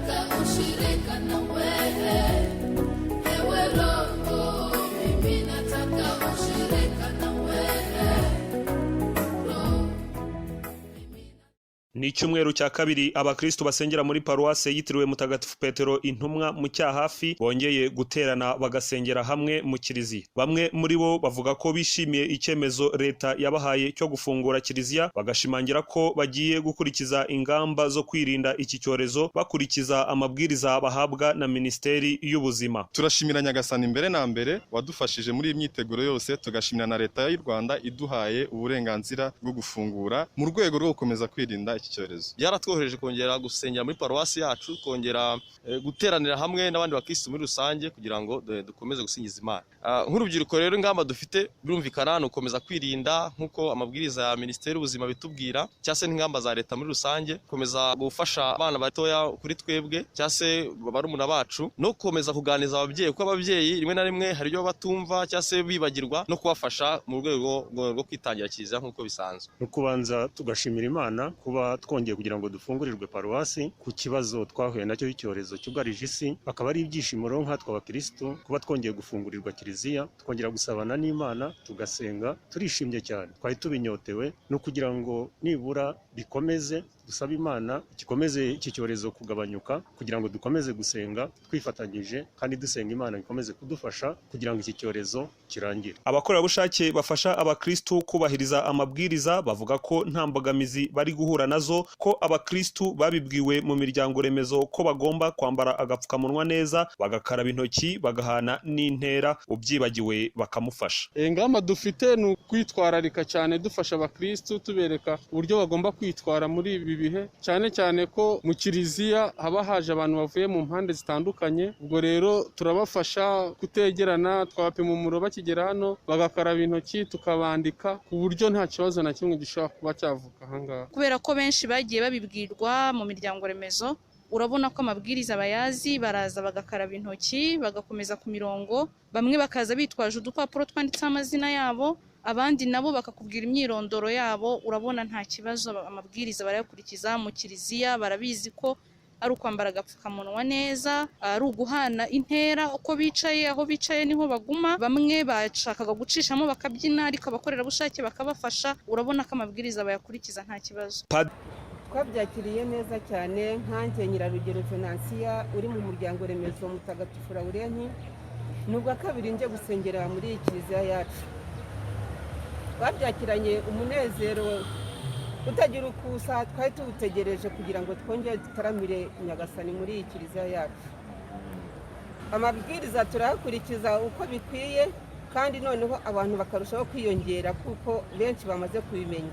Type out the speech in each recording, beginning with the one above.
nataka ushirika na wewe, ewe Roho, mimi nataka ushirika na wewe, Roho. Ni icyumweru cya kabiri abakristo basengera muri paruwase yitiriwe Mutagatifu Petero Intumwa mu Cyahafi bongeye guterana bagasengera hamwe mu kiliziya. Bamwe muri bo bavuga ko bishimiye icyemezo leta yabahaye cyo gufungura kiliziya, bagashimangira ko bagiye gukurikiza ingamba zo kwirinda iki cyorezo bakurikiza amabwiriza bahabwa na Minisiteri y'Ubuzima. Turashimira Nyagasani mbere na mbere wadufashije muri imyiteguro yose, tugashimira na leta y'u Rwanda iduhaye uburenganzira bwo gufungura mu rwego rwo gukomeza kwirinda iki cyorezo. Yaratwohereje kongera gusengera muri paruwasi yacu, kongera guteranira hamwe n'abandi bakristo muri rusange kugira ngo dukomeze gusingiza Imana. Nk'urubyiruko rero ingamba dufite birumvikana no gukomeza kwirinda nkuko amabwiriza ya Minisiteri y'Ubuzima bitubwira, cyase n'ingamba za leta muri rusange, komeza gufasha abana batoya kuri twebwe cyase barumuna bacu, no gukomeza kuganiza ababyeyi kuko ababyeyi rimwe na rimwe hari ibyo batumva cyase bibagirwa, no kubafasha mu rwego rwo kwitangira kiliziya nkuko bisanzwe. No kubanza tugashimira Imana kuba twongeye kugira ngo dufungurirwe paruwasi ku kibazo twahuye nacyo y'icyorezo cyugarije isi, akaba ari ibyishimo rero nkatwe abakristo kuba twongeye gufungurirwa kiliziya, twongera gusabana n'Imana tugasenga, turishimye cyane. Twari tubinyotewe no kugira ngo nibura bikomeze, dusaba Imana gikomeze iki cyorezo kugabanyuka kugira ngo dukomeze gusenga twifatanyije, kandi dusenga Imana ikomeze kudufasha kugira ngo iki cyorezo kirangire. Abakorerabushake bafasha abakristo kubahiriza amabwiriza bavuga ko nta mbogamizi bari guhura nazo, ko abakristo babibwiwe mu miryango remezo ko bagomba kwambara agapfukamunwa neza, bagakaraba intoki, bagahana n'intera, ubyibagiwe bakamufasha. Ingamba dufite ni kwitwararika cyane, dufasha abakristo tubereka uburyo bagomba kwitwara muri ibi bihe, cyane cyane ko mu kiliziya haba haje abantu bavuye mu mpande zitandukanye. Ubwo rero turabafasha kutegerana, twabapima umuriro bakigera hano, bagakaraba intoki, tukabandika ku buryo nta kibazo na kimwe gishobora kuba cyavuka ahangaha. Kubera ko benshi bagiye babibwirwa mu miryango remezo, urabona ko amabwiriza bayazi, baraza bagakaraba intoki, bagakomeza ku mirongo, bamwe bakaza bitwaje udupapuro twanditseho amazina yabo, abandi nabo bakakubwira imyirondoro yabo. Urabona nta kibazo, amabwiriza barayakurikiza. Mu kiliziya barabizi ko ari ukwambara agapfukamunwa neza, ari uguhana intera uko bicaye, aho bicaye niho baguma. Bamwe bashakaga gucishamo bakabyina, ariko abakorerabushake bakabafasha. Urabona ko amabwiriza bayakurikiza nta kibazo. Twabyakiriye neza cyane. Nkanjye Nyirarugero Venansiya uri mu muryango remezo Mutagatifu Laurenti, nubwa kabiri nje gusengera muri iyi kiliziya yacu. Twabyakiranye umunezero utagira ukusa, twari tuwutegereje kugira ngo twongere dutaramire Nyagasani muri iyi kiliziya yacu. Amabwiriza turayakurikiza uko bikwiye, kandi noneho abantu bakarushaho kwiyongera kuko benshi bamaze kubimenya.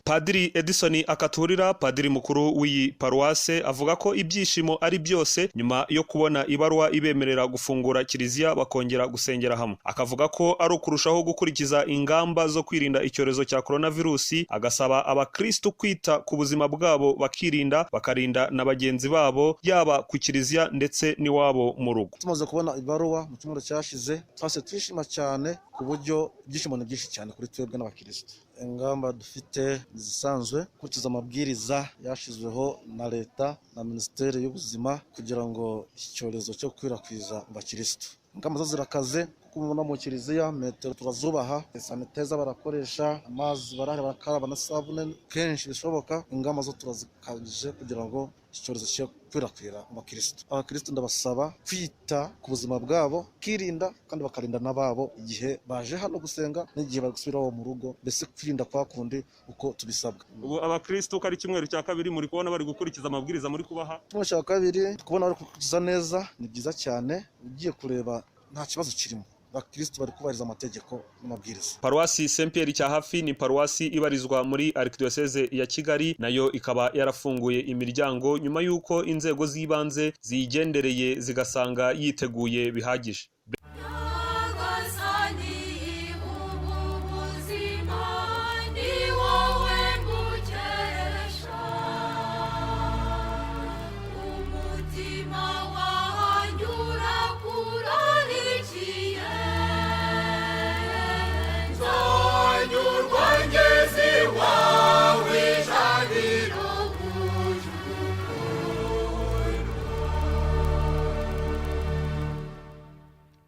Padiri Edison Akaturira, padiri mukuru w'iyi paruwase, avuga ko ibyishimo ari byose nyuma yo kubona ibaruwa ibemerera gufungura kiliziya bakongera gusengera hamwe. Akavuga ko ari ukurushaho gukurikiza ingamba zo kwirinda icyorezo cya coronavirusi, agasaba abakristo kwita ku buzima bwabo bakirinda, bakarinda na bagenzi babo, yaba ku kiliziya ndetse n'iwabo mu rugo. Tumaze kubona ibaruwa mu cyumweru cyashize, twase twishima cyane ku buryo ibyishimo ni byinshi cyane kuri twebwe n'abakristo. Ingamba dufite zisanzwe gukurikiza amabwiriza yashizweho na leta na Minisiteri y'Ubuzima kugira ngo iki cyorezo cyo gukwirakwiza mu bakristo. Ingamba zo zirakaze kuko mu kiliziya metero turazubaha, sanitizer barakoresha, amazi barakaraba na sabune kenshi bishoboka. Ingamba zo turazikabije kugira ngo iki cyorezo cyo kwirakwira mu bakristo. Abakristo ndabasaba kwita ku buzima bwabo, kirinda kandi bakarinda nababo igihe baje hano gusenga n'igihe bari gusubiraho mu rugo, mbese kwirinda kwa kundi uko tubisabwa. Ubu abakristo kari cyumweru cya kabiri muri kubona bari gukurikiza amabwiriza muri kubaha. Cyumweru cya kabiri kubona bari gukurikiza neza, ni byiza cyane. Ugiye kureba nta kibazo kirimo, abakristo bari kubahiriza amategeko n'amabwiriza. Paruwasi Saint Pierre Cyahafi ni paruwasi ibarizwa muri Archdiocese ya Kigali, nayo ikaba yarafunguye imiryango nyuma y'uko inzego z'ibanze ziyigendereye zigasanga yiteguye bihagije.